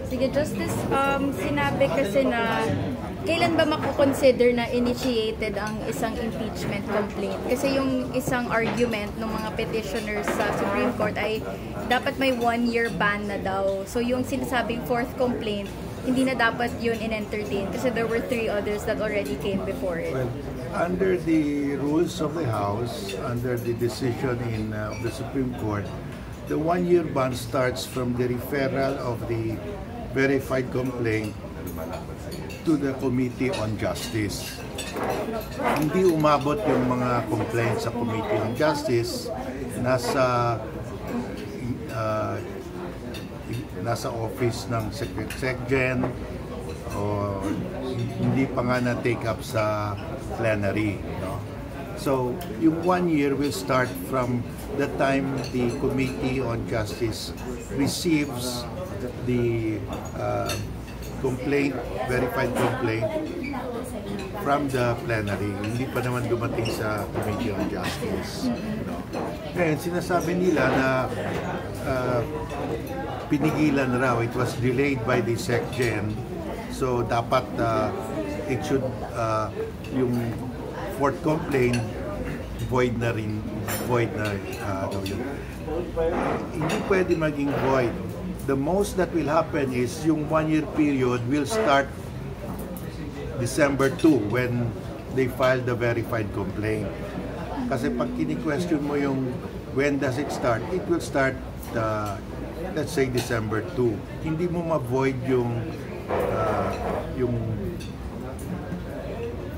Sige, Justice, sinabi kasi na kailan ba mako-consider na initiated ang isang impeachment complaint? Kasi yung isang argument ng mga petitioners sa Supreme Court ay dapat may 1-year ban na daw. So yung sinasabing fourth complaint, hindi na dapat yun in-entertain kasi there were 3 others that already came before it. Well, under the rules of the House, under the decision in the Supreme Court, the 1-year ban starts from the referral of the verified complaint to the Committee on Justice. Hindi umabot yung mga complaints sa Committee on Justice, nasa office ng SecGen o hindi pa nga na-take up sa plenary. No? So, yung 1 year will start from the time the Committee on Justice receives the complaint, verified complaint from the plenary. Hindi pa naman dumating sa Committee on Justice. No? Ngayon, sinasabi nila na pinigilan raw, it was delayed by the SecGen. So, dapat it should, yung fourth complaint, void na rin, yun. Hindi pwede maging void. The most that will happen is yung 1-year period will start December 2 when they file the verified complaint. Kasi pag kini-question mo yung when does it start, it will start let's say December 2. Hindi mo ma-void yung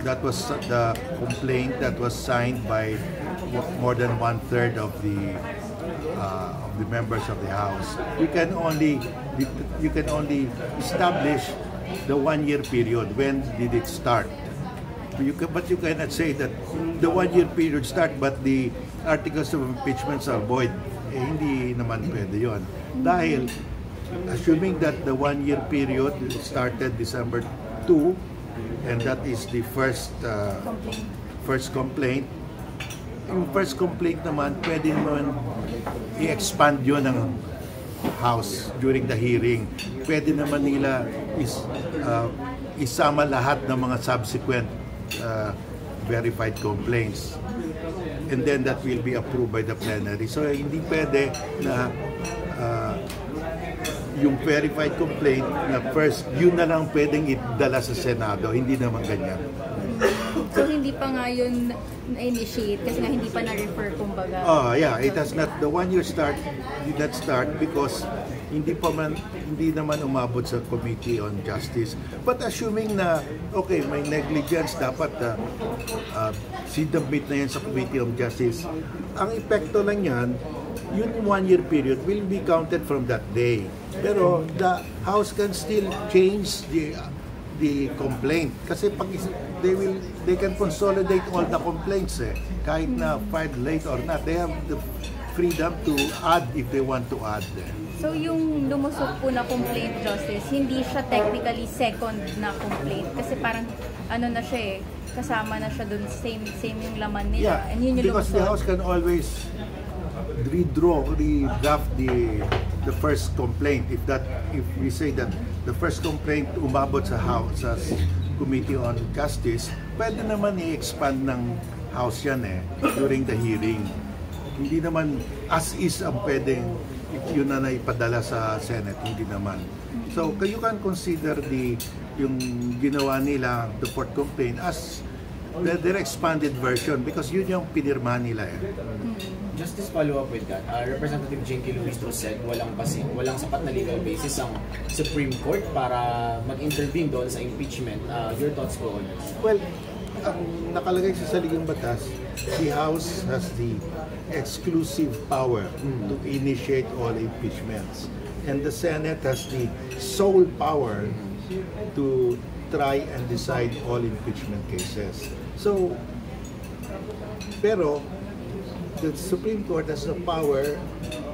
that was the complaint that was signed by more than 1/3 of the members of the House. You can only establish the 1-year period. When did it start? But you cannot say that the 1-year period start but the articles of impeachment are void. Hindi naman pwede yun. Dahil assuming that the 1-year period started December 2 and that is the first complaint. Yung first complaint naman, pwede naman i-expand yun ng House during the hearing. Pwede naman nila isama lahat ng mga subsequent verified complaints. And then that will be approved by the plenary. So hindi pwede na yung verified complaint na first, yun na lang pwedeng idala sa Senado. Hindi naman ganyan. So hindi pa nga yun na-initiate kasi nga hindi pa na-refer kumbaga. Yeah, it has not, the 1-year start did not start because hindi naman umabot sa Committee on Justice. But assuming na, okay, may negligence, dapat sinabit na yan sa Committee on Justice. Ang epekto lang yan, yung 1-year period will be counted from that day. Pero the House can still change the complaint kasi pag they can consolidate all the complaints kahit na filed late or not, they have the freedom to add if they want to add. So yung lumusok po na complaint, Justice, hindi siya technically second na complaint kasi parang ano na siya kasama na siya dun, same yung laman nila. Yeah, and yun yung because lumusok. the House can always redraft the first complaint if we say that the first complaint umabot sa House, sa Committee on Justice, pwede naman i-expand ng House yan during the hearing. Hindi naman as is ang pwedeng yun na ipadala sa Senate, hindi naman. So you can consider yung ginawa nila, the fourth complaint, as their expanded version because yun yung pinirma nila Just to follow up with that, Representative Jinky Luistro said walang sapat na legal basis ang Supreme Court para mag-intervene doon sa impeachment. Your thoughts po on this? Well, ang nakalagay sa saligang batas, the House has the exclusive power to initiate all impeachments. And the Senate has the sole power to try and decide all impeachment cases. So, pero the Supreme Court has the power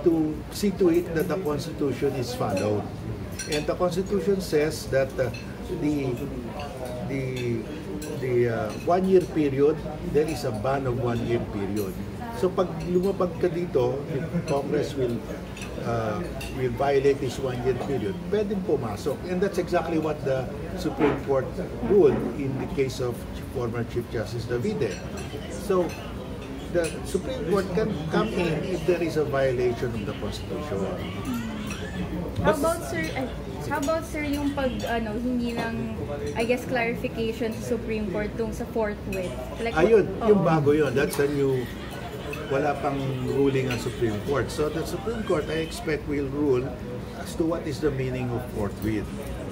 to see to it that the Constitution is followed. And the Constitution says that the 1-year period, there is a ban of 1-year period. So pag lumabag ka dito, if Congress will violate this one-year period, pwedeng pumasok. And that's exactly what the Supreme Court ruled in the case of former Chief Justice Davide. So the Supreme Court can come in if there is a violation of the Constitution. How about sir yung hindi lang, I guess, clarification sa Supreme Court tung sa forthwith? Like, Ayun, yung bago yun. That's a new, wala pang ruling ang Supreme Court. So the Supreme Court, I expect, will rule as to what is the meaning of forthwith.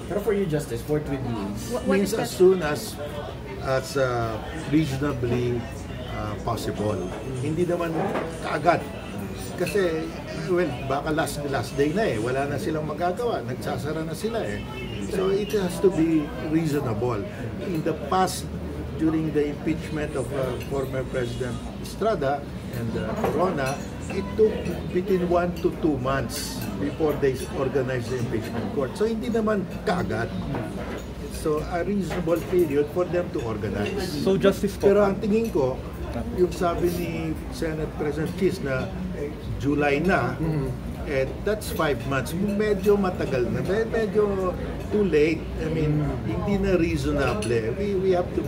Pero for you, Justice, forthwith means? Means as soon as reasonably possible. Hindi naman kaagad. Kasi, well, baka last day na eh. Wala na silang magagawa. Nagsasara na sila eh. So it has to be reasonable. In the past, during the impeachment of former President Estrada and Corona, it took between 1 to 2 months before they organized the impeachment court. So hindi naman kaagad. So a reasonable period for them to organize. So Justice Pero ang tingin ko, yung sabi ni Senate President Cheese na July na, that's 5 months. Medyo matagal na. Medyo too late. I mean, hindi na reasonable. We have to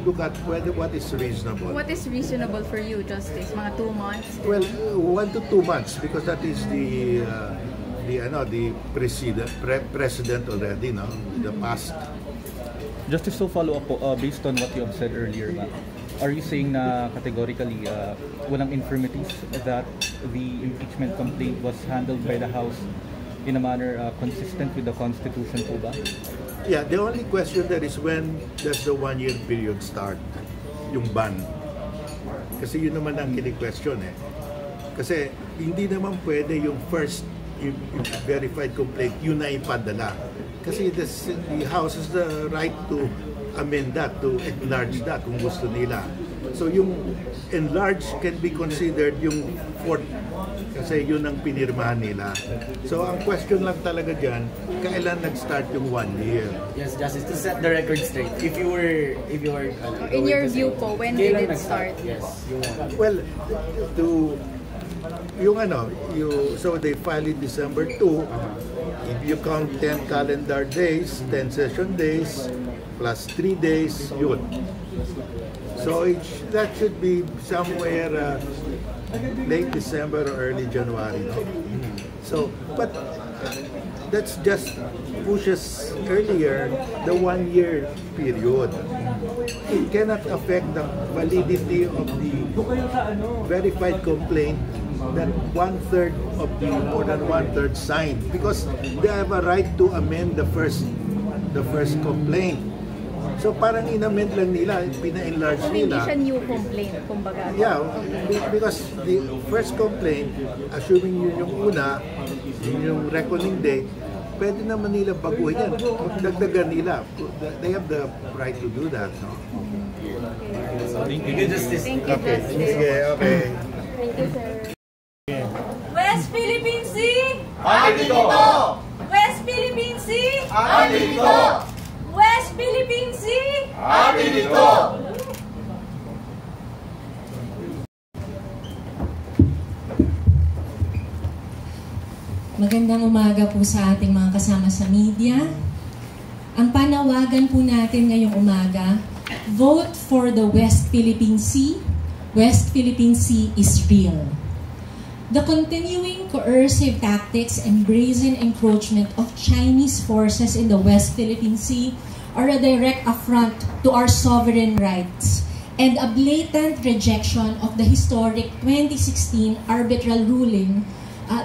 look at what is reasonable. What is reasonable for you, Justice? Mga 2 months? Well, 1 to 2 months because that is the president already, no? The past. Justice, so follow up po, based on what you have said earlier, are you saying na categorically walang infirmities that the impeachment complaint was handled by the House in a manner consistent with the Constitution po ba? Yeah, the only question there is when does the 1-year period start? Yung ban. Kasi yun naman ang kini-question eh. Kasi hindi naman pwede yung first verified complaint, yun na ipadala. Kasi the House has the right to amend that, to enlarge that kung gusto nila. So yung enlarge can be considered yung fourth kasi yun ang pinirmahan nila. So ang question lang talaga dyan, kailan nag-start yung 1 year? Yes, Justice, to set the record straight. If you were in your view po, when did it start? Yes, well, so they filed in December 2. If you count 10 calendar days, 10 session days, plus 3 days, yun. So that should be somewhere late December or early January. No? So, but that's just pushes earlier the 1-year period. It cannot affect the validity of the verified complaint that more than one-third signed because they have a right to amend the first complaint. So parang in-amend lang nila, pina-enlarge nila. Hindi siya new complaint, kumbaga. Yeah, because the first complaint, assuming yun yung una, yun yung reckoning date, pwede naman nila baguhin yan. Dagdagan nila. They have the right to do that, no? Thank you, Justice. Thank you, Okay, Justice. okay. Thank you, sir. West Philippine Sea! Atin ito! West Philippine Sea! Atin ito! West Philippine Sea! Atin ito! Magandang umaga po sa ating mga kasama sa media. Ang panawagan po natin ngayong umaga, vote for the West Philippine Sea. West Philippine Sea is real. The continuing coercive tactics and brazen encroachment of Chinese forces in the West Philippine Sea are a direct affront to our sovereign rights and a blatant rejection of the historic 2016 arbitral ruling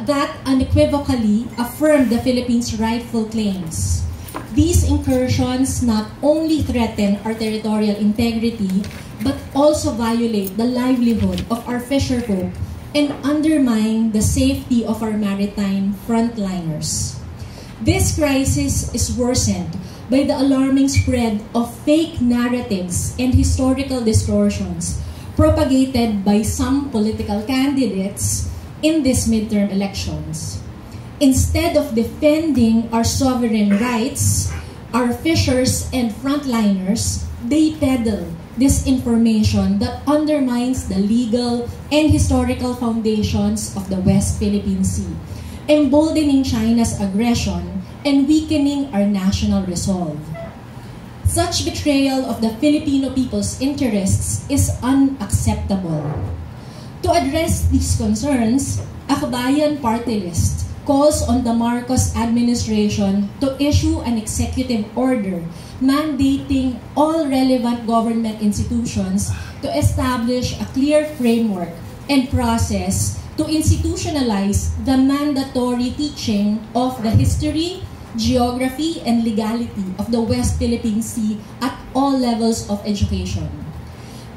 that unequivocally affirmed the Philippines' rightful claims. These incursions not only threaten our territorial integrity, but also violate the livelihood of our fisherfolk and undermine the safety of our maritime frontliners. This crisis is worsened by the alarming spread of fake narratives and historical distortions propagated by some political candidates in these midterm elections. Instead of defending our sovereign rights, our fishers and frontliners, they peddle disinformation that undermines the legal and historical foundations of the West Philippine Sea, emboldening China's aggression and weakening our national resolve. Such betrayal of the Filipino people's interests is unacceptable. To address these concerns, Akbayan Party List calls on the Marcos administration to issue an executive order mandating all relevant government institutions to establish a clear framework and process to institutionalize the mandatory teaching of the history, geography, and legality of the West Philippine Sea at all levels of education.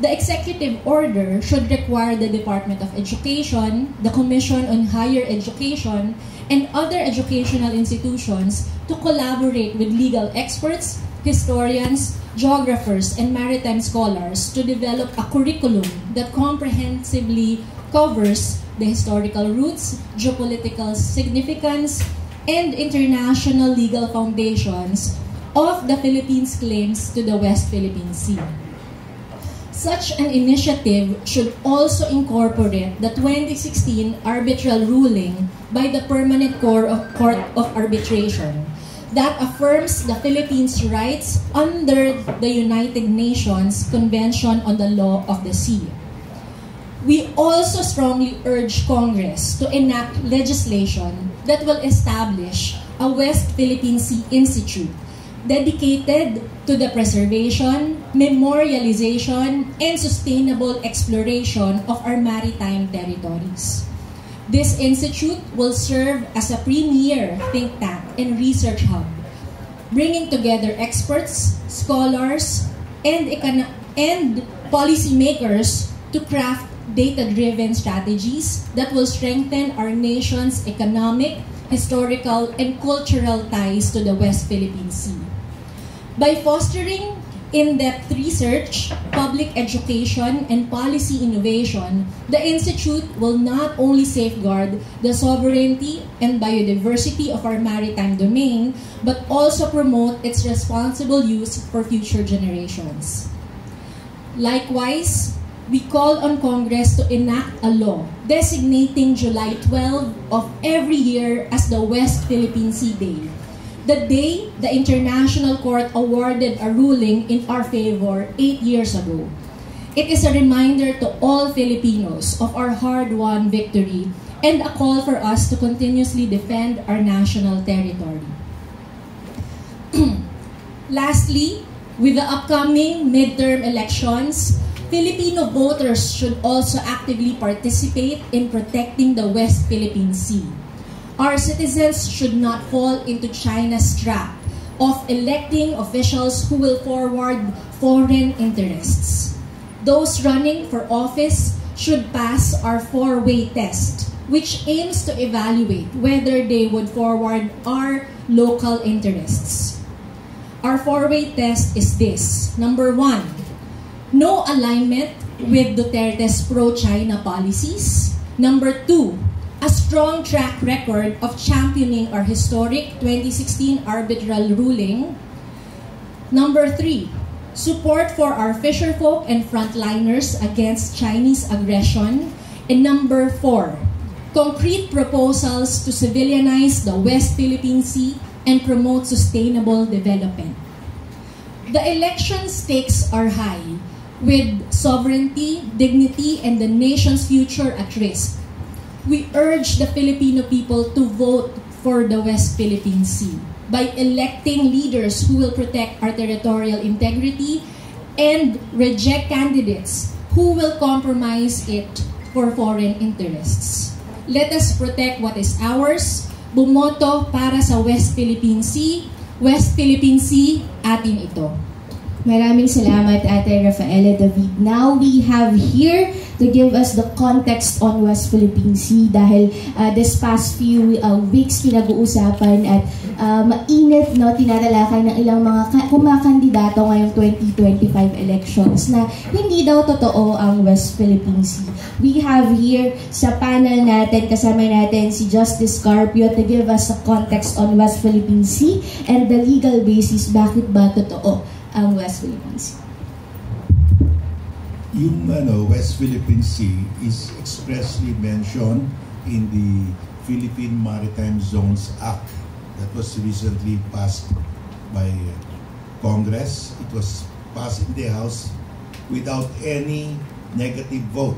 The executive order should require the Department of Education, the Commission on Higher Education, and other educational institutions to collaborate with legal experts, historians, geographers, and maritime scholars to develop a curriculum that comprehensively covers the historical roots, geopolitical significance, and international legal foundations of the Philippines' claims to the West Philippine Sea. Such an initiative should also incorporate the 2016 arbitral ruling by the Permanent Court of Arbitration that affirms the Philippines' rights under the United Nations Convention on the Law of the Sea. We also strongly urge Congress to enact legislation that will establish a West Philippine Sea Institute dedicated to the preservation, memorialization, and sustainable exploration of our maritime territories. This institute will serve as a premier think tank and research hub, bringing together experts, scholars, and policymakers to craft data-driven strategies that will strengthen our nation's economic, historical, and cultural ties to the West Philippine Sea. By fostering in-depth research, public education, and policy innovation, the Institute will not only safeguard the sovereignty and biodiversity of our maritime domain, but also promote its responsible use for future generations. Likewise, we call on Congress to enact a law designating July 12 of every year as the West Philippine Sea Day, the day the International Court awarded a ruling in our favor 8 years ago. It is a reminder to all Filipinos of our hard-won victory and a call for us to continuously defend our national territory. Lastly, with the upcoming midterm elections, Filipino voters should also actively participate in protecting the West Philippine Sea. Our citizens should not fall into China's trap of electing officials who will forward foreign interests. Those running for office should pass our four-way test, which aims to evaluate whether they would forward our local interests. Our four-way test is this. Number 1, no alignment with Duterte's pro-China policies. Number 2, a strong track record of championing our historic 2016 arbitral ruling. Number 3, support for our fisherfolk and frontliners against Chinese aggression. And number 4, concrete proposals to civilianize the West Philippine Sea and promote sustainable development. The election stakes are high, with sovereignty, dignity, and the nation's future at risk. We urge the Filipino people to vote for the West Philippine Sea by electing leaders who will protect our territorial integrity and reject candidates who will compromise it for foreign interests. Let us protect what is ours. Bumoto para sa West Philippine Sea. West Philippine Sea, atin ito. Maraming salamat, Ate Rafaela David. Now we have here to give us the context on West Philippine Sea dahil this past few weeks pinag-uusapan at mainit no, tinatalakay ng ilang mga kumakandidato ngayong 2025 elections na hindi daw totoo ang West Philippine Sea. We have here sa panel natin, kasama natin si Justice Carpio to give us a context on West Philippine Sea and the legal basis bakit ba totoo ang West Philippine Sea. yung West Philippine Sea is expressly mentioned in the Philippine Maritime Zones Act that was recently passed by Congress. It was passed in the House without any negative vote.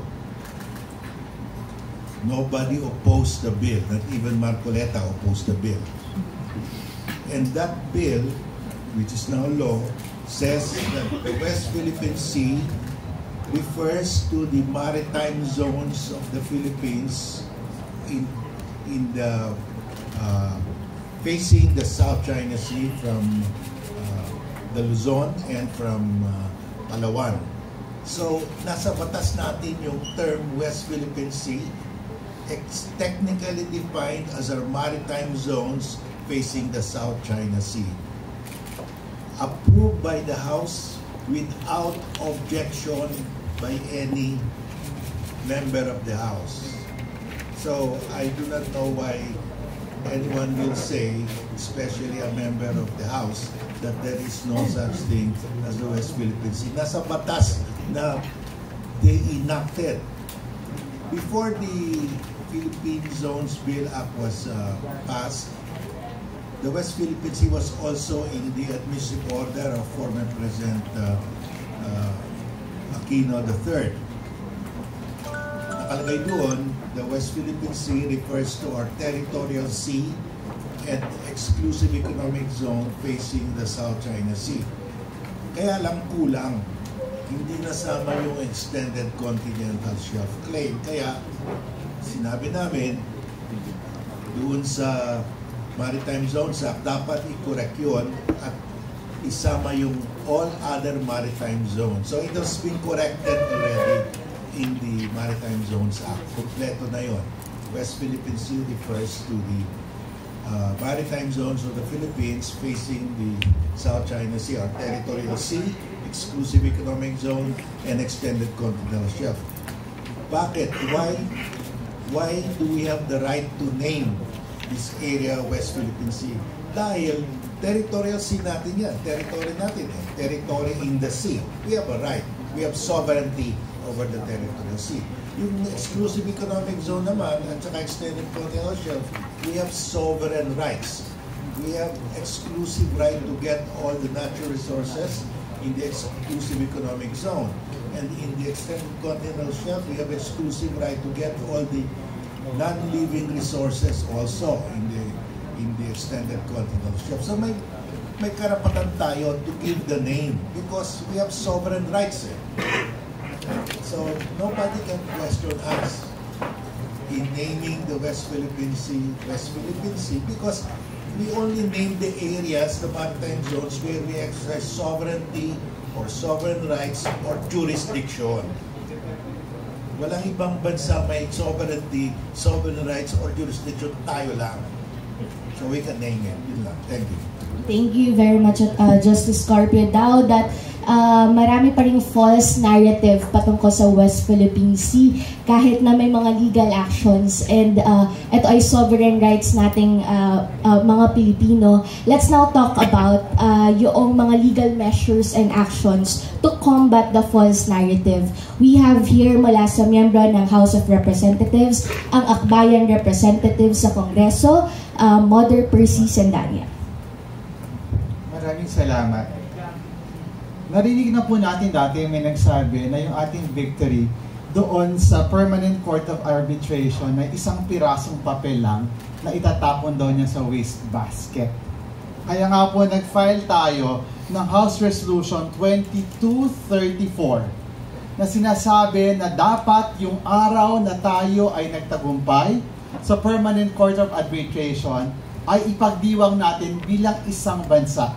Nobody opposed the bill, not even Marcoleta opposed the bill. And that bill, which is now law, says that the West Philippine Sea refers to the maritime zones of the Philippines in the facing the South China Sea from the Luzon and from Palawan. So, nasa batas natin yung term West Philippine Sea. It's technically defined as our maritime zones facing the South China Sea. Approved by the House without objection by any member of the House. So, I do not know why anyone will say, especially a member of the House, that there is no such thing as the West Philippine Sea. Nasa batas na they enacted. Before the Philippine Zones Bill Act was passed, the West Philippine Sea was also in the admissive order of former President Aquino III. Nakalagay doon, the West Philippine Sea refers to our territorial sea and exclusive economic zone facing the South China Sea. Kaya lang kulang, hindi nasama yung extended continental shelf claim. Kaya sinabi namin, doon sa Maritime Zones Act, dapat i-correct yun at isama yung all other maritime zones. So it has been corrected already in the Maritime Zones Act. Kompleto na yun. West Philippine Sea refers to the maritime zones of the Philippines facing the South China Sea, our territorial sea, exclusive economic zone, and extended continental shelf. Bakit? Why do we have the right to name this area West Philippine Sea? Dahil territorial sea natin yan. Territory natin. Territory in the sea. We have a right. We have sovereignty over the territorial sea. Yung exclusive economic zone naman at saka extended continental shelf, we have sovereign rights. We have exclusive right to get all the natural resources in the exclusive economic zone. And in the extended continental shelf, we have exclusive right to get all the non-living resources also in the extended continental shelf. So may karapatan tayo to give the name because we have sovereign rights. So nobody can question us in naming the West Philippine Sea because we only name the areas, the maritime zones where we exercise sovereignty or sovereign rights or jurisdiction. Walang ibang bansa may sovereignty, sovereign rights or jurisdiction, tayo lang. So we can name it. Yun lang. Thank you. Thank you very much, Justice Carpio Dao, that marami pa ring false narrative patungkol sa West Philippine Sea kahit na may mga legal actions and ito ay sovereign rights nating mga Pilipino. Let's now talk about yung mga legal measures and actions to combat the false narrative. We have here mula sa miyembro ng House of Representatives, ang Akbayan Representative sa Kongreso, Mother Percy Sendanya. Maraming salamat. Narinig na po natin dati may nagsabi na yung ating victory doon sa Permanent Court of Arbitration na isang pirasong papel lang na itatapon daw niya sa waste basket. Kaya nga po nag-file tayo ng House Resolution 2234 na sinasabi na dapat yung araw na tayo ay nagtagumpay sa Permanent Court of Arbitration ay ipagdiwang natin bilang isang bansa.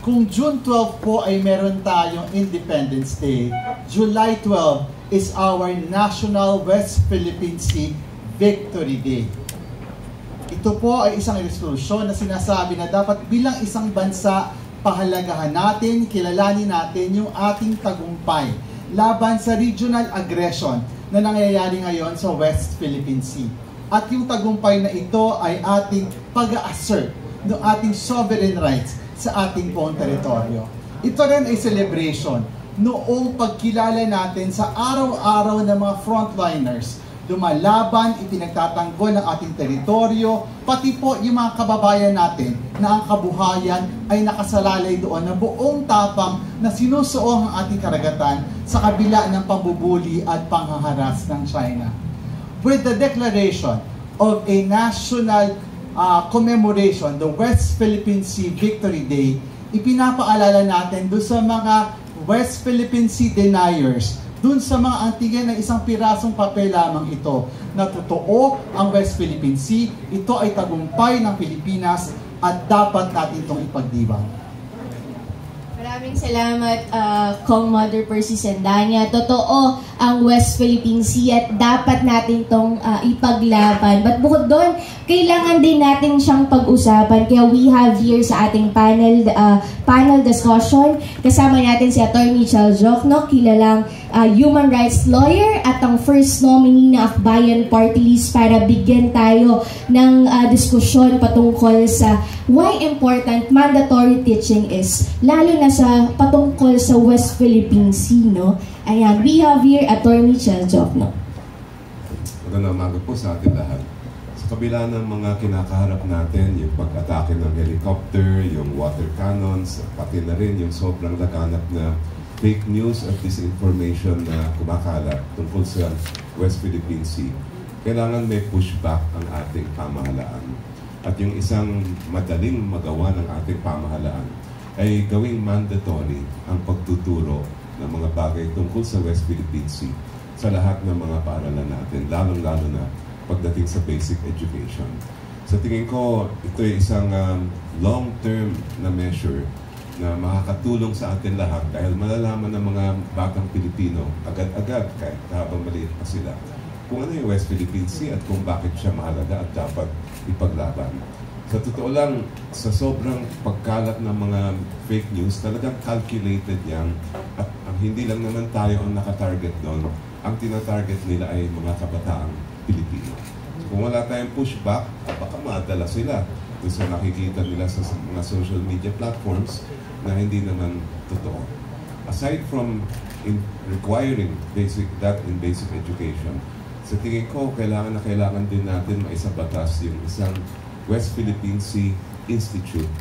Kung June 12 po ay meron tayong Independence Day, July 12 is our National West Philippine Sea Victory Day. Ito po ay isang resolution na sinasabi na dapat bilang isang bansa, pahalagahan natin, kilalanin natin yung ating tagumpay laban sa regional aggression na nangyayari ngayon sa West Philippine Sea. At yung tagumpay na ito ay ating pag-assert ng ating sovereign rights sa ating pong teritoryo. Ito rin ay celebration noong pagkilala natin sa araw-araw ng mga frontliners. Lumalaban, ipinagtatanggol ng ating teritoryo, pati po yung mga kababayan natin na ang kabuhayan ay nakasalalay doon ng buong tapang na sinusuong ang ating karagatan sa kabila ng pambubuli at panghaharas ng China. With the declaration of a national commemoration, the West Philippine Sea Victory Day, ipinapaalala natin doon sa mga West Philippine Sea deniers, dun sa mga antingin ng isang pirasong papel lamang ito na totoo ang West Philippine Sea, ito ay tagumpay ng Pilipinas at dapat natin itong ipagdiwang. Maraming salamat, Kong Mother Percy Sandanya. Totoo ang West Philippine Sea at dapat natin itong ipaglaban. But bukod doon, kailangan din natin siyang pag-usapan. Kaya we have here sa ating panel discussion, kasama natin si Attorney Chel Jokno, kilalang human rights lawyer at ang first nominee na Akbayan Party List para bigyan tayo ng diskusyon patungkol sa why important mandatory teaching is, lalo na sa patungkol sa West Philippine Sea, no? Ayan, we have here Attorney Chel Jokno. Magandang umaga po sa ating lahat. Sa kabila ng mga kinakaharap natin, yung pag-atake ng helicopter, yung water cannons, pati na rin yung sobrang laganap na fake news at disinformation na kumakalat tungkol sa West Philippine Sea, kailangan may pushback ang ating pamahalaan. At yung isang madaling magawa ng ating pamahalaan ay gawing mandatory ang pagtuturo ng mga bagay tungkol sa West Philippine Sea sa lahat ng mga paaralan natin, lalong-lalo na pagdating sa basic education. Sa tingin ko, ito ay isang long-term na measure na makakatulong sa atin lahat dahil malalaman ng mga batang Pilipino agad-agad kahit habang maliit pa sila kung ano yung West Philippine Sea at kung bakit siya mahalaga at dapat ipaglaban. Sa totoo lang, sa sobrang pagkalat ng mga fake news, talagang calculated yan at hindi lang naman tayo ang nakatarget doon. Ang tinatarget nila ay mga kabataang Pilipino. So, kung wala tayong pushback, baka madala sila doon sa nakikita nila sa mga social media platforms na hindi naman totoo. Aside from requiring that in basic education, sa tingin ko, kailangan din natin maisabatas yung isang West Philippine Sea Institute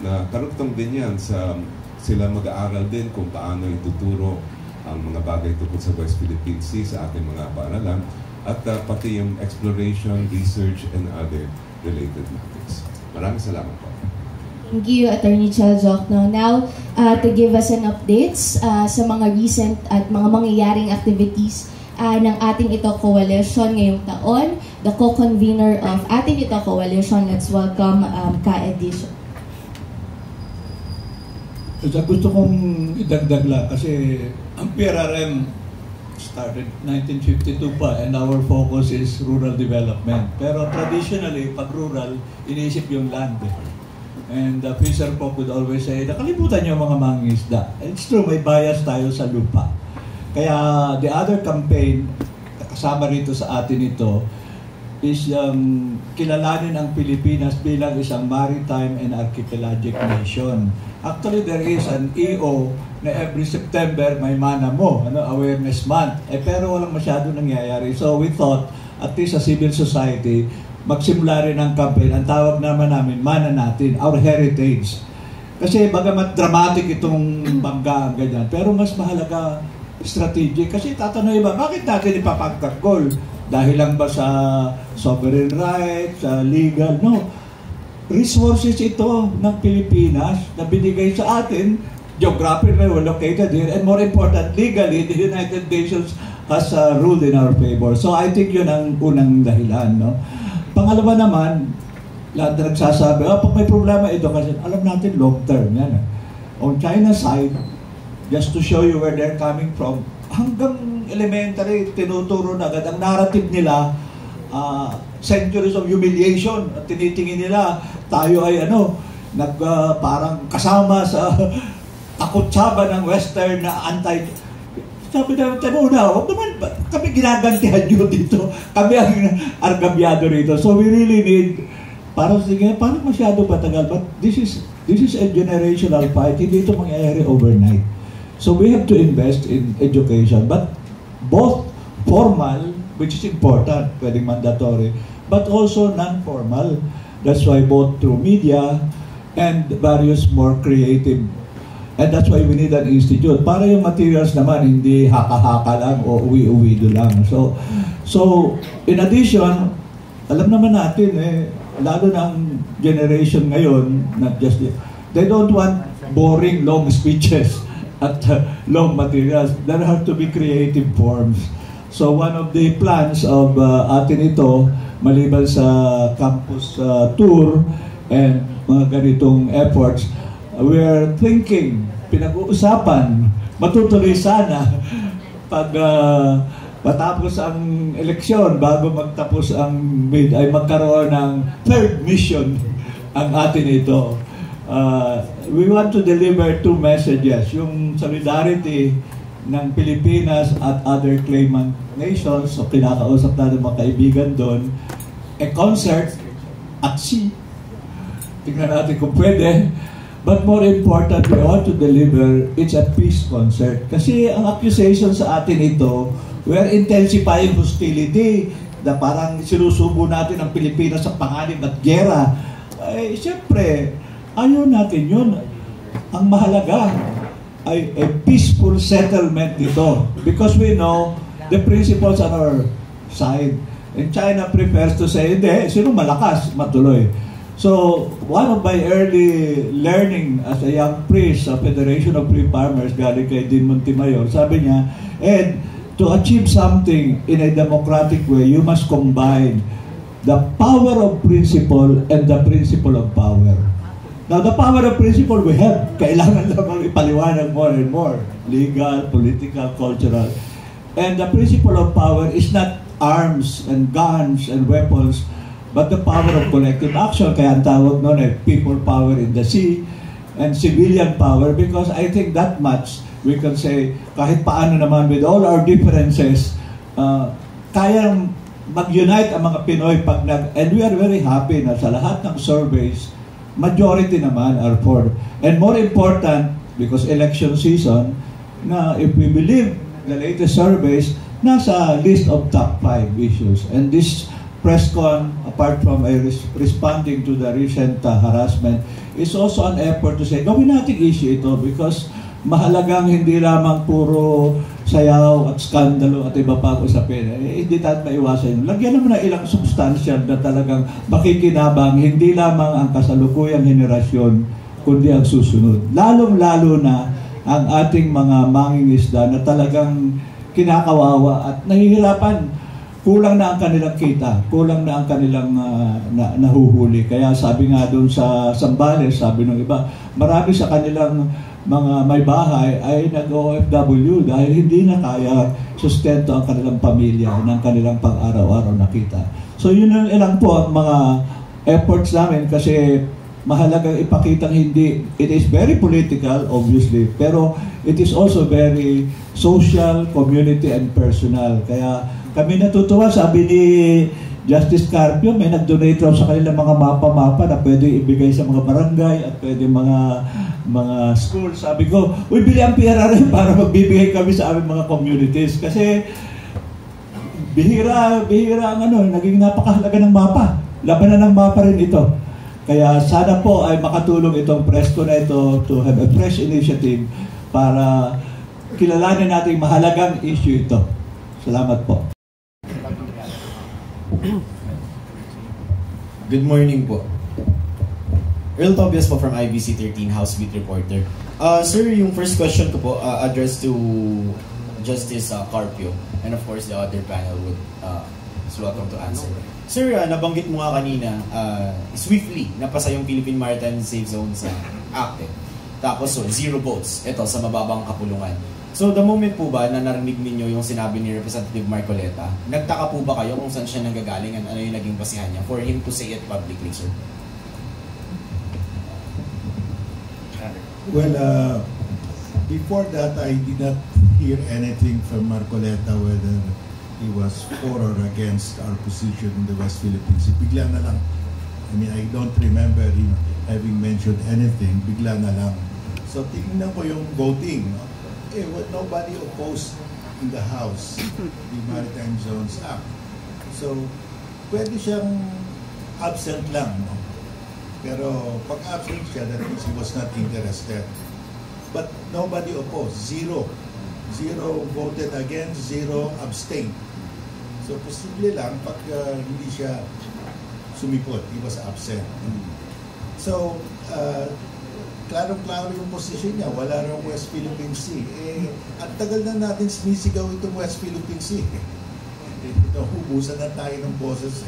na karugtong din yan sa sila mag-aaral din kung paano ituturo ang mga bagay tungkol sa West Philippine Sea sa ating mga paaralan at pati yung exploration, research, and other related matters. Maraming salamat po. Thank you, Attorney Chel Jokno. Now, to give us an updates sa mga recent at mga mangyayaring activities ng ating ito coalition ngayong taon, the co-convener of ating ito coalition, let's welcome Ka-Edition. Gusto kong idagdag lang kasi ang PRRM started 1952 pa and our focus is rural development. Pero traditionally, pag rural, iniisip yung land. And the Fisher Pope would always say, nakalimutan niyo mga mangingisda. It's true, may bias tayo sa lupa. Kaya the other campaign, kasama rito sa atin ito, is kilalanin ang Pilipinas bilang isang maritime and archipelagic nation. Actually, there is an EO na every September may mana mo, awareness month. Pero walang masyado nangyayari. So we thought, at least sa civil society, magsimula rin ang campaign. Ang tawag naman namin, mana natin, our heritage. Kasi bagamat dramatic itong banggaan ganyan, pero mas mahalaga strategic. Kasi tatanungin ba, bakit natin ipapagtanggol? Dahil lang ba sa sovereign rights, sa legal? No. Resources ito ng Pilipinas na binigay sa atin, geographically we're located here, and more important, legally, the United Nations has ruled in our favor. So I think yun ang unang dahilan. No? Pangalawa naman, lahat na nagsasabi, pag may problema ito, kasi alam natin long term yan. On China side, just to show you where they're coming from, hanggang elementary, tinuturo na agad. Ang narrative nila, centuries of humiliation. At tinitingin nila, tayo ay parang kasama sa takot-saba ng Western na anti... Sabi namin, tayo muna, huwag naman, kami ginagantihan nyo dito. Kami ang argabyado rito. So we really need, parang sige, paano masyado patagal? But this is a generational fight. Hindi ito mangyayari overnight. So we have to invest in education, but both formal, which is important, pwedeng mandatory, but also non-formal. That's why both through media and various more creative. And that's why we need an institute. Para yung materials naman, hindi haka-haka lang o uwi-uwi do lang. So in addition, alam naman natin, lalo ng generation ngayon, not just they don't want boring long speeches at long materials. There have to be creative forms. So one of the plans of atin ito, maliban sa campus tour and mga ganitong efforts, we are thinking, pinag-uusapan, matutuloy sana pag matapos ang eleksyon, bago magtapos ang mid, ay magkaroon ng third mission ang atin ito. We want to deliver two messages. Yung solidarity ng Pilipinas at other claimant nations, so kinakausap natin mga kaibigan doon, a concert at sea. Tingnan natin kung pwede. But more important, we want to deliver, it's a peace concert. Kasi ang accusation sa atin ito, we are intensifying hostility, na parang sinusubo natin ang Pilipinas sa panganib at gera. Ay, siyempre, ayaw natin yun. Ang mahalaga ay a peaceful settlement dito. Because we know the principles on our side. And China prefers to say, hindi, sino malakas, matuloy. So, one of my early learning as a young priest sa Federation of Free Farmers, galing kay Dean Montemayor, sabi niya, Ed, to achieve something in a democratic way, you must combine the power of principle and the principle of power. Now, the power of principle we have, kailangan lang ipaliwanag more and more. Legal, political, cultural. And the principle of power is not arms and guns and weapons, but the power of collective action. Kaya ang tawag nun ay people power in the sea and civilian power, because I think that much we can say, kahit paano naman with all our differences, kayang mag-unite ang mga Pinoy pag and we are very happy na sa lahat ng surveys, majority naman are for. And more important, because election season, na if we believe the latest surveys, nasa list of top 5 issues. And this PressCon, apart from responding to the recent harassment, is also an effort to say, gawin natin issue ito because mahalagang hindi lamang puro sayaw at skandalo at iba pa usapin. Hindi natin maiwasan. Lagyan naman ng ilang substansyal na talagang makikinabang hindi lamang ang kasalukuyang henerasyon, kundi ang susunod. Lalong-lalo na ang ating mga mangingisda na talagang kinakawawa at nahihirapan. Kulang na ang kanilang kita, kulang na ang kanilang nahuhuli. Kaya sabi nga doon sa Zambales, sabi ng iba, marami sa kanilang mga may bahay ay nag-OFW dahil hindi na kaya sustento ang kanilang pamilya ng kanilang pang-araw-araw na kita. So yun ang ilang po ang mga efforts namin kasi mahalagang ipakitang hindi, it is very political obviously, pero it is also very social, community and personal. Kaya kami natutuwa, sabi ni Justice Carpio, may nag-donate raw sa kanilang mga mapa-mapa na pwede ibigay sa mga barangay at pwede mga schools. Sabi ko, uy, bili ang PRRM para magbibigay kami sa aming mga communities. Kasi bihira ang naging napakahalaga ng mapa. Labanan ng mapa rin ito. Kaya sana po ay makatulong itong presto na ito to have a fresh initiative para kilalanin natin mahalagang issue ito. Salamat po. Good morning po. Earl Tobias po from IBC 13 House Beat Reporter. Sir, yung first question ko po addressed to Justice Carpio, and of course the other panel would is welcome to answer. Sir, nabanggit mo nga kanina, swiftly napasa yung Philippine Maritime Safe Zone sa Act. Tapos 0 votes, ito sa mababang kapulungan. So the moment po ba na narinig ninyo yung sinabi ni Representative Marcoleta, nagtaka po ba kayo kung saan siya nanggagaling at ano yung naging basihan niya for him to say it publicly, sir? Well, before that, I did not hear anything from Marcoleta whether he was for or against our position in the West Philippines. Bigla na lang. I mean, I don't remember him having mentioned anything. Bigla na lang. So, tingnan ko yung voting. No? nobody opposed in the House the Maritime Zones Act. So, pwede siyang absent lang, no? Pero pag absent siya, that means he was not interested. But nobody opposed, zero. Zero voted against, zero abstained. So, posible lang pag hindi siya sumipot, he was absent. So, klarong-klaro yung posisyon niya, wala raw West Philippine Sea. Ang tagal na natin sinisigaw itong West Philippine Sea. Hubusan na tayo ng boses.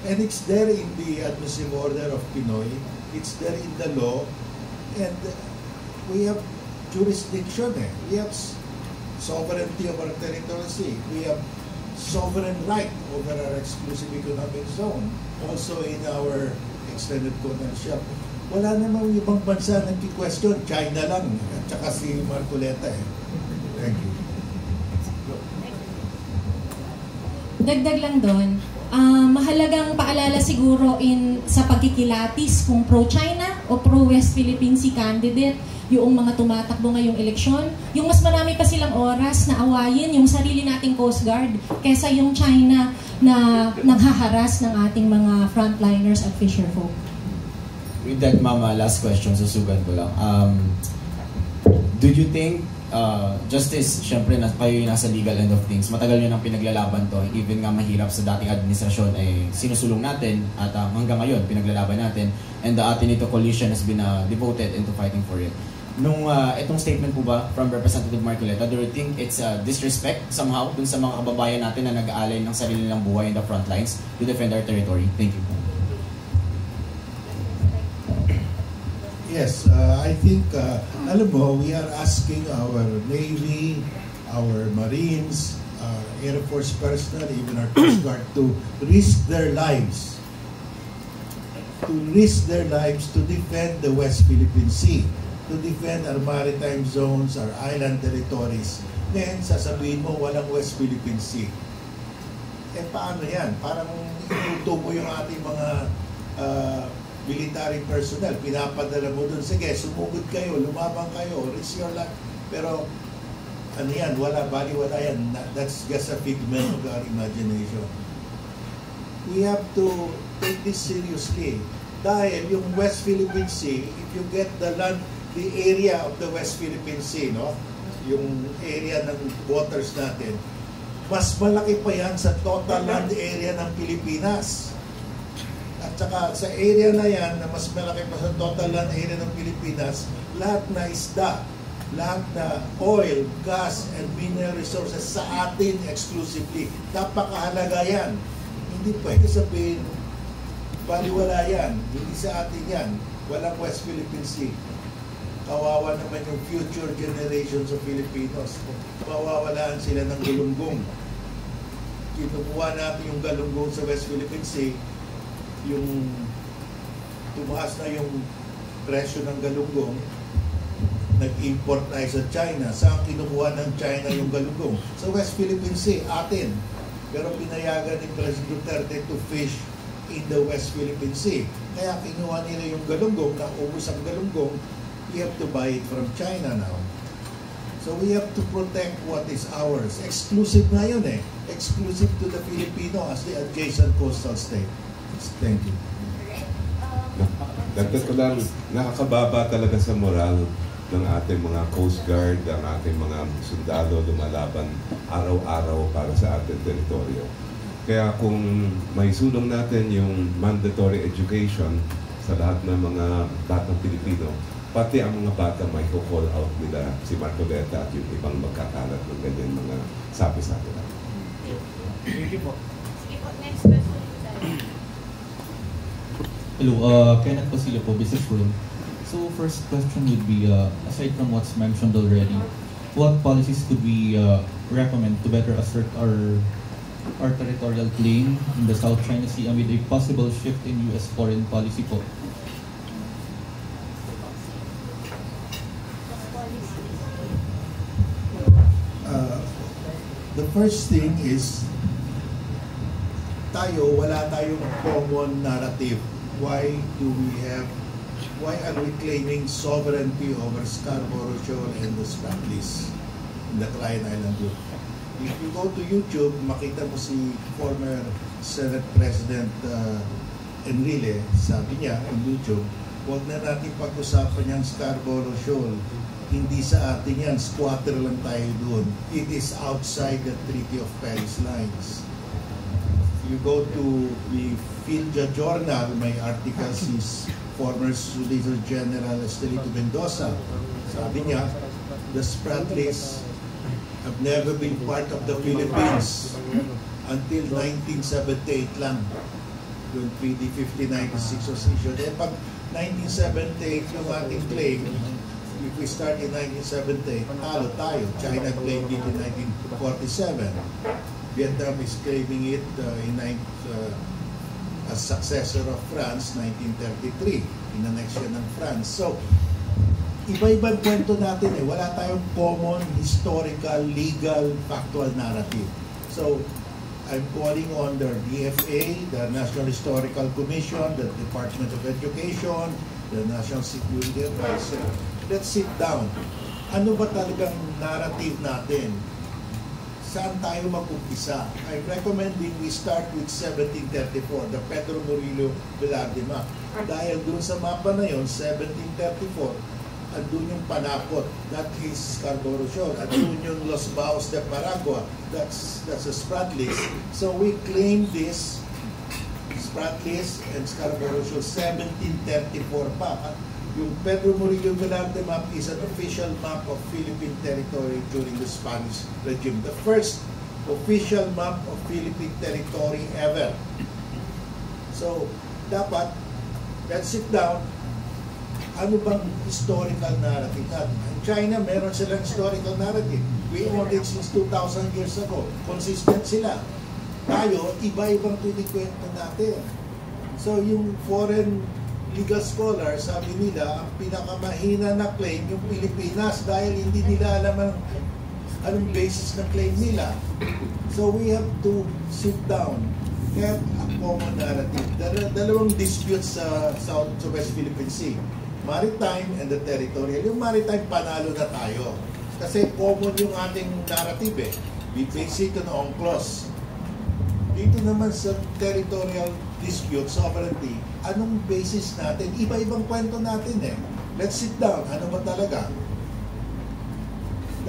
And it's there in the admissive order of Pinoy. It's there in the law. And we have jurisdiction. We have sovereignty of our territorial sea. We have sovereign right over our exclusive economic zone. Also in our extended colonial shelf. Wala namang ibang bansa nag-question. China lang. At saka si Marcoleta. Thank you. Dagdag lang doon, mahalagang paalala siguro sa pagkikilatis kung pro-China o pro-West Philippine Sea candidate yung mga tumatakbo ngayong eleksyon, yung mas marami pa silang oras na awayin yung sarili nating Coast Guard kaysa yung China na naghaharas ng ating mga frontliners at fisherfolk. With that, Mama, last question, susugan ko lang. Do you think Justice, syempre kayo yung nasa legal end of things, matagal nyo nang pinaglalaban to, even nga mahirap sa dating administrasyon ay sinusulong natin at hanggang ngayon pinaglalaban natin, and the Atenito Coalition has been devoted into fighting for it. Nung itong statement po ba from Representative Marcoleta, do you think it's disrespect somehow dun sa mga kababayan natin na nag-aalay ng sarili nilang buhay in the front lines to defend our territory? Thank you. Yes, I think, alam mo, we are asking our Navy, our Marines, our Air Force personnel, even our Coast Guard to risk their lives. To risk their lives to defend the West Philippine Sea, to defend our maritime zones, our island territories. Then, sasabihin mo, walang West Philippine Sea. Paano yan? Parang inuto mo yung ating mga military personnel, pinapadala mo dun, sige, sumugod kayo, lumabang kayo, risk your life. Pero, ano yan, wala, baliwala yan. That's just a figment of our imagination. We have to take this seriously. Dahil yung West Philippine Sea, if you get the land, the area of the West Philippine Sea, no? Yung area ng waters natin, mas malaki pa yan sa total land area ng Pilipinas. At saka sa area na yan, na mas malaki pa sa total land area ng Pilipinas, lahat na isda, lahat na oil, gas, and mineral resources sa atin exclusively. Napakahalaga yan. Hindi pwede sabihin, baliwala yan, hindi sa atin yan. Walang West Philippine Sea. Kawawa naman yung future generations of Filipinos. Mawawalaan sila ng galunggong. Kinukuha natin yung galunggong sa West Philippine Sea, yung tumaas na yung presyo ng galunggong, nag-import tayo sa China. Saan kinukuha ng China yung galunggong? Sa West Philippine Sea, atin. Pero pinayagan ni President Duterte to fish in the West Philippine Sea. Kaya kinuha nila yung galunggong, naubos ang galunggong, we have to buy it from China now. So we have to protect what is ours. Exclusive na yun eh. Exclusive to the Filipino as the adjacent coastal state. Thank you. Dagdag ko lang, nakakababa talaga sa moral ng ating mga Coast Guard, ang ating mga sundalo lumalaban araw-araw para sa ating teritoryo. Kaya kung may sulong natin yung mandatory education sa lahat ng mga batang Pilipino, pati ang mga bata may call out nila si Marcoleta at yung ibang magkakalat ng ganyan mga sabi sa atin. Thank you po. Next question. Hello, Kenneth Pasillo po, Business Room. So first question would be, aside from what's mentioned already, what policies could we recommend to better assert our territorial claim in the South China Sea amid a possible shift in U.S. foreign policy po? The first thing is, wala tayong common narrative. Why are we claiming sovereignty over Scarborough Shoal and the Spratlys? in the Klein Island group. If you go to YouTube, makita mo si former Senate President Enrile, sabi niya on YouTube, huwag na natin pag-usapan yung Scarborough Shoal. Hindi sa atin yan, squatter lang tayo doon. It is outside the Treaty of Paris lines. You go to the Filja Journal, may article si former Solicitor General Estelito Mendoza. Sabi niya, the Spratlys have never been part of the Philippines until 1978 lang. Yung Treaty 5096 was issued. Eh, pag 1978 yung ating claim, if we start in 1978, talo tayo. China claimed it in 1947. Vietnam is claiming it as successor of France, 1933, in-annexion ng France. So, iba-ibang kwento natin eh. Wala tayong common, historical, legal, factual narrative. So, I'm calling on the DFA, the National Historical Commission, the Department of Education, the National Security Advisor. Let's sit down. Ano ba talagang narrative natin? Saan tayo mag-umpisa? I'm recommending we start with 1734, the Pedro Murillo Velarde map. Dahil dun sa mapa na yon, 1734, andun yung Panapot, that is Scarborough Shoal. Andun yung Los Baos de Paragua, that's a Spratlys. So we claim this Spratlys and Scarborough Shoal 1734 pa. Yung Pedro Murillo Velarde map is an official map of Philippine territory during the Spanish regime. The first official map of Philippine territory ever. So, dapat, let's sit down. Ano bang historical narrative natin? In China, meron silang historical narrative. We own it since 2,000 years ago. Consistent sila. Tayo, iba-ibang tinikwento natin. So, yung foreign legal scholars, sabi nila, ang pinakamahina na claim yung Pilipinas dahil hindi nila alam anong basis ng claim nila. So, we have to sit down, get a common narrative. Dalawang disputes sa West Philippine Sea. Maritime and the territorial. Yung maritime, panalo na tayo. Kasi common yung ating narrative eh. We base it on UNCLOS. Dito naman sa territorial dispute, sovereignty, anong basis natin? Iba-ibang kwento natin eh. Let's sit down. Ano ba talaga?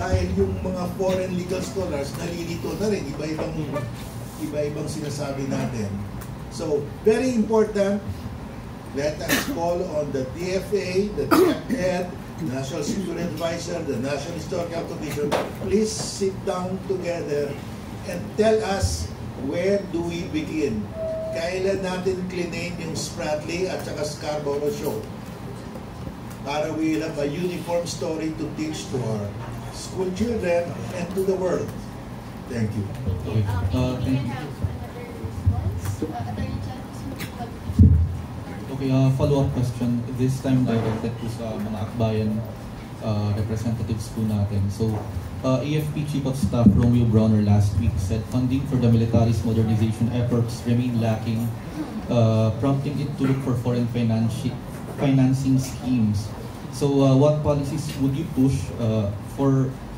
Dahil yung mga foreign legal scholars, nalilito na rin. Iba-ibang sinasabi natin. So, very important. Let us call on the DFA, the DepEd, National Security Advisor, the National Historical Commission. Please sit down together and tell us where do we begin. Kailan natin cleanin yung Spratly at saka Scarborough Shoal para we have a uniform story to teach to our school children and to the world. Thank you. Okay. Thank you. Okay, follow-up question. This time directed to sa mga akbayan representatives po natin. So, AFP Chief of Staff Romeo Browner last week said funding for the military's modernization efforts remain lacking, prompting it to look for foreign financing schemes. So, what policies would you push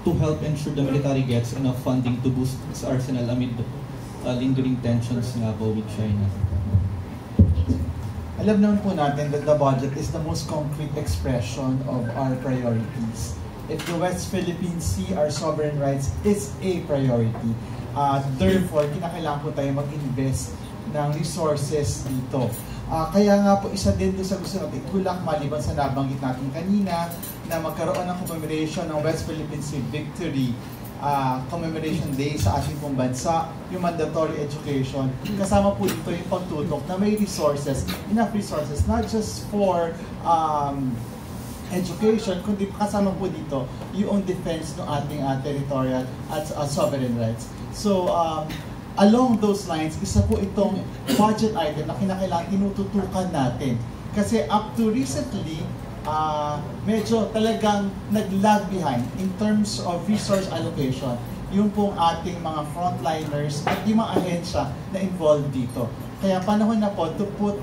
to help ensure the military gets enough funding to boost its arsenal amid lingering tensions nga po with China? Alam naman po natin that the budget is the most concrete expression of our priorities. If the West Philippine Sea, our sovereign rights, is a priority, therefore, kinakailangan po tayo mag-invest ng resources dito. Kaya nga po, isa din doon sa gusto natin itulak maliban sa nabanggit natin kanina na magkaroon ng commemoration ng West Philippine Sea Victory Commemoration Day sa ating pong bansa, yung mandatory education. Kasama po dito yung pagtutok na may resources, enough resources, not just for education, kundi kasama po dito yung defense ng ating territorial at sovereign rights. So, along those lines, isa po itong budget item na kinakailangan tinututukan natin. Kasi up to recently, medyo talagang nag-lag behind in terms of resource allocation yung pong ating mga frontliners at yung mga ahensya na involved dito. Kaya panahon na po to put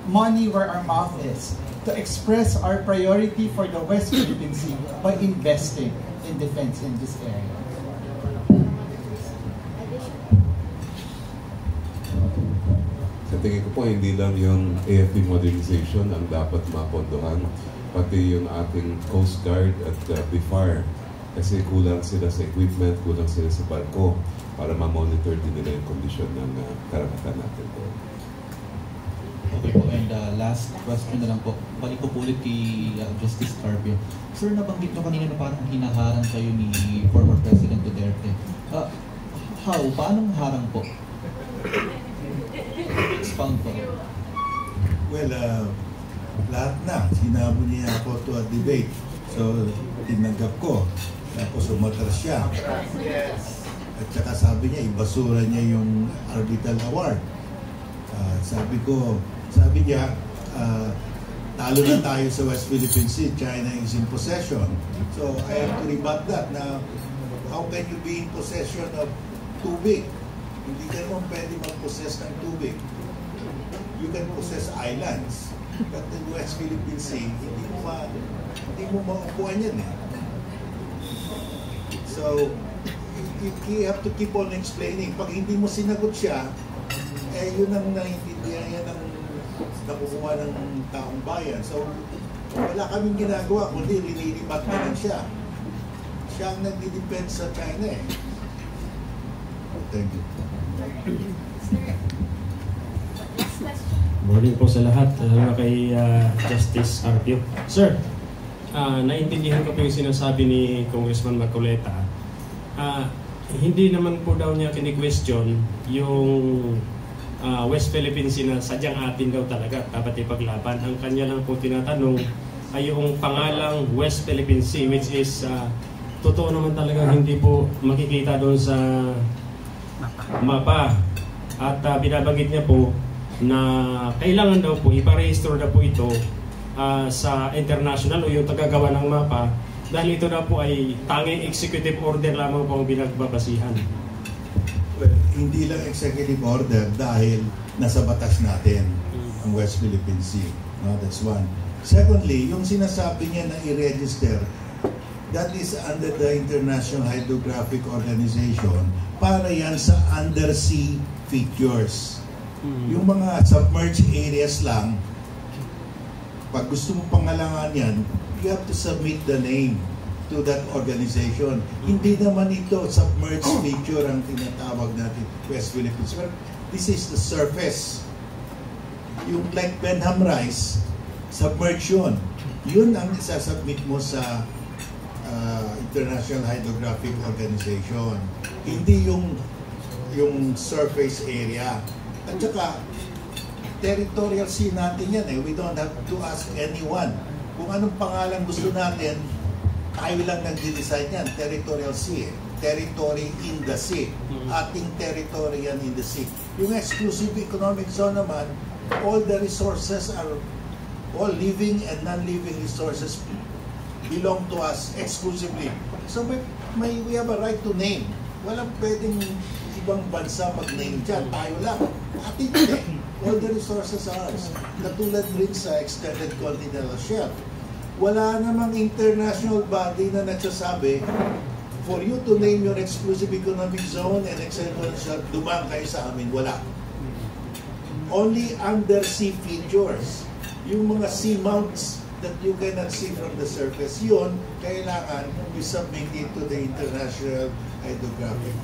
money where our mouth is, to express our priority for the West Philippine Sea by investing natin defense in this area? Sa tingin ko po, hindi lang yung AFP modernization ang dapat mapondohan, pati yung ating Coast Guard at BIFAR. Kasi kulang sila sa equipment, kulang sila sa barko para ma-monitor din nila yung kondisyon ng karagatan natin po. Okay po, and last question na lang po. Balik ko po ulit kay Justice Carpio. Sir, nabanggit nyo kanina na parang hinaharang kayo ni former President Duterte. How? Paanong harang po? Expound po. Well, lahat na. Sinabo niya ako to a debate. So, tinanggap ko. Tapos umatras siya. At saka sabi niya, ibasura niya yung Arbitral Award. Sabi niya, talo na tayo sa West Philippine Sea, China is in possession. So, I have to rebut that na how can you be in possession of tubig? Hindi ka naman pwede mag-possess ng tubig. You can possess islands. But the West Philippine Sea, hindi mo maupuan yan eh. So, you have to keep on explaining. Pag hindi mo sinagot siya, yun ang naiintindihan yan ang nakukuha ng taong bayan. So, wala kaming ginagawa, kundi rinilipat na lang siya. Siya ang nagdidepend sa China eh. Thank you. Morning po sa lahat, kay Justice Carpio. Sir, naintindihan ko po yung sinasabi ni Congressman Marcoleta. Hindi naman po daw niya kini-question yung West Philippine Sea na sadyang atin daw talaga, dapat ipaglaban. Ang kanya lang po tinatanong ay yung pangalang West Philippine Sea, which is totoo naman talaga hindi po makikita doon sa mapa. At binabanggit niya po na kailangan daw po iparehistro na po ito sa international o yung tagagawa ng mapa, dahil ito na po ay tanging executive order lamang po ang binagbabasihan. Well, hindi lang executive order dahil nasa batas natin ang West Philippine Sea. No, that's one. Secondly, yung sinasabi niya na i-register, that is under the International Hydrographic Organization para yan sa undersea features. Yung mga submerged areas lang, pag gusto mo pangalangan yan, you have to submit the name to that organization. Hindi naman ito submerged feature ang tinatawag natin West Philippines. Well, this is the surface. Yung Lake Benham Rise, submerged yun. Yun ang isasubmit mo sa International Hydrographic Organization. Hindi yung surface area. At saka, territorial sea natin yan eh. We don't have to ask anyone. Kung anong pangalan gusto natin, tayo lang nag-design yan. Territorial sea eh. Territory in the sea. Ating territory yan in the sea. Yung exclusive economic zone naman, all the resources are, all living and non-living resources belong to us exclusively. So we have a right to name. Walang pwedeng ibang bansa mag-name dyan. Tayo lang. Atin eh. All the resources are ours. Katulad rin sa extended continental shelf. Wala namang international body na nagsasabi, for you to name your exclusive economic zone and extended shelf, dumang kayo sa amin. Wala. Only undersea features. Yung mga sea mounts that you cannot see from the surface, yun, kailangan you submit it to the International Hydrographic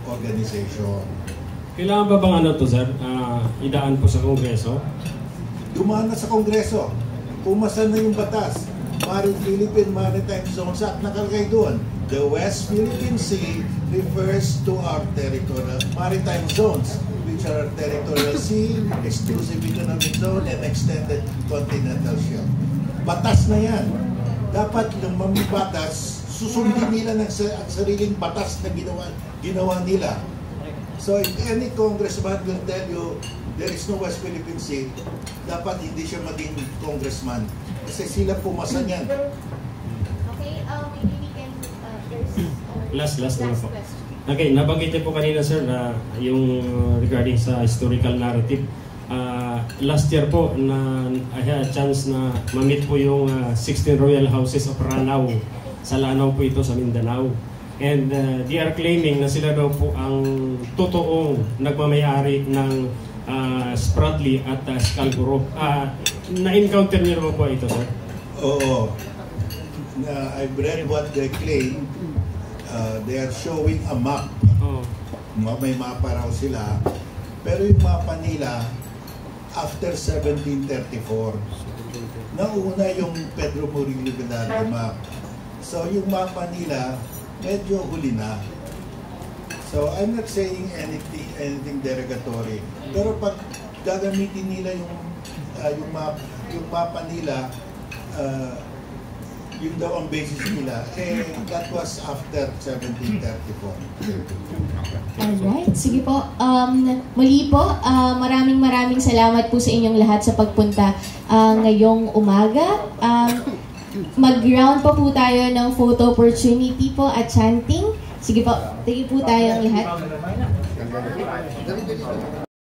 Organization. Kailangan ba bang to, sir? Idaan po sa Kongreso? Dumaan na sa Kongreso. Pumasa na yung batas. Philippine Maritime Zones Act, nakalagay doon. The West Philippine Sea refers to our territorial maritime zones, which are territorial sea, exclusive economic zone, and extended continental shelf. Batas na yan. Dapat yung mga batas, susundin nila ng sariling batas na ginawa nila. So if any congressman will tell you there is no West Philippine Sea, dapat hindi siya maging congressman. Kasi sila pumasa niyan. Okay, maybe we can, Last na po. Okay, nabanggit niyo po kanina, sir, na yung regarding sa historical narrative. Last year po, I had a chance na ma-meet po yung 16 royal houses of Ranao Sa Lanao po ito sa Mindanao. And they are claiming na sila daw po ang totoong nagmamayari ng Spratly at Scarborough. Na-encounter niyo naman po ito, sir? Oo. I've read what they claim. They are showing a map. May mapa raw sila. Pero yung mapa nila, after 1734, nauna yung Pedro Murillo Velarde map. So yung mapa nila, medyo huli na. So I'm not saying anything derogatory. Pero pag gagamitin nila yung mapa nila, yun daw ang basis nila, that was after 1734. Alright, sige po. Muli po, maraming salamat po sa inyong lahat sa pagpunta ngayong umaga. Mag-round pa po tayo ng photo opportunity po at chanting. Sige po, tayo po tayong lahat.